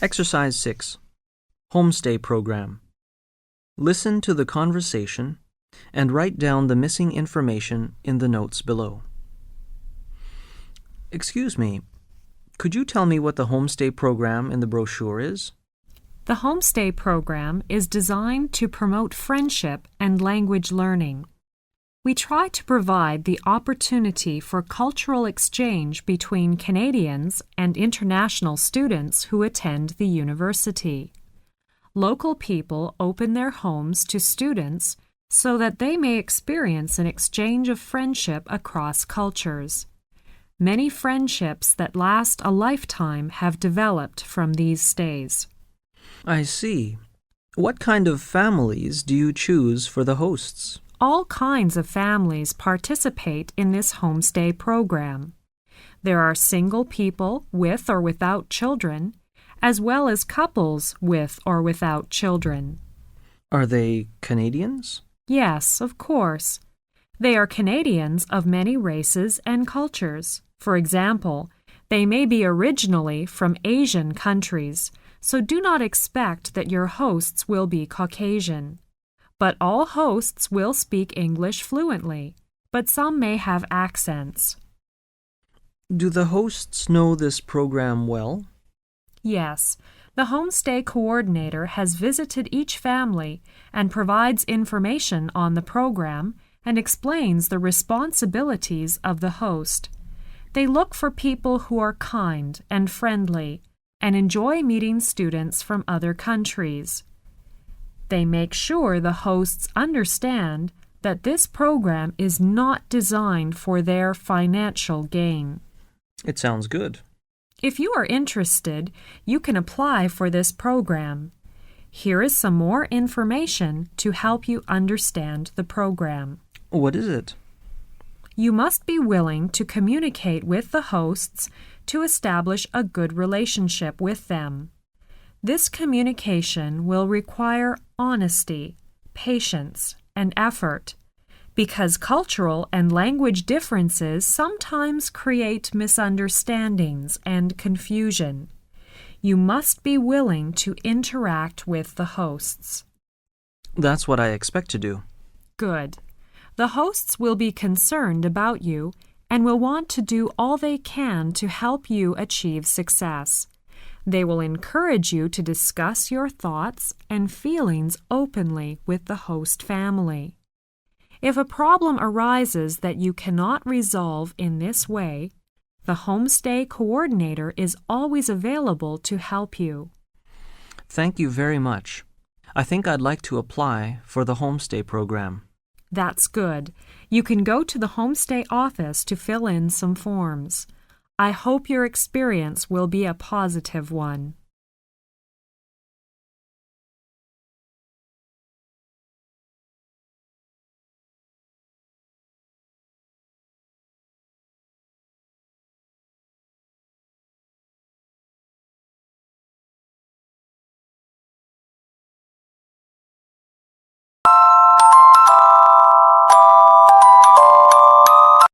Exercise 6. Homestay Program. Listen to the conversation and write down the missing information in the notes below. Excuse me, could you tell me what the homestay program in the brochure is? The homestay program is designed to promote friendship and language learning. We try to provide the opportunity for cultural exchange between Canadians and international students who attend the university. Local people open their homes to students so that they may experience an exchange of friendship across cultures. Many friendships that last a lifetime have developed from these stays. I see. What kind of families do you choose for the hosts? All kinds of families participate in this homestay program. There are single people with or without children, as well as couples with or without children. Are they Canadians? Yes, of course. They are Canadians of many races and cultures. For example, they may be originally from Asian countries, so do not expect that your hosts will be Caucasian. But all hosts will speak English fluently, but some may have accents. Do the hosts know this program well? Yes, the homestay coordinator has visited each family and provides information on the program and explains the responsibilities of the host. They look for people who are kind and friendly and enjoy meeting students from other countries. They make sure the hosts understand that this program is not designed for their financial gain. It sounds good. If you are interested, you can apply for this program. Here is some more information to help you understand the program. What is it? You must be willing to communicate with the hosts to establish a good relationship with them. This communication will require honesty, patience, and effort, because cultural and language differences sometimes create misunderstandings and confusion. You must be willing to interact with the hosts. That's what I expect to do. Good. The hosts will be concerned about you and will want to do all they can to help you achieve success. They will encourage you to discuss your thoughts and feelings openly with the host family. If a problem arises that you cannot resolve in this way, the homestay coordinator is always available to help you. Thank you very much. I think I'd like to apply for the homestay program. That's good. You can go to the homestay office to fill in some forms. I hope your experience will be a positive one.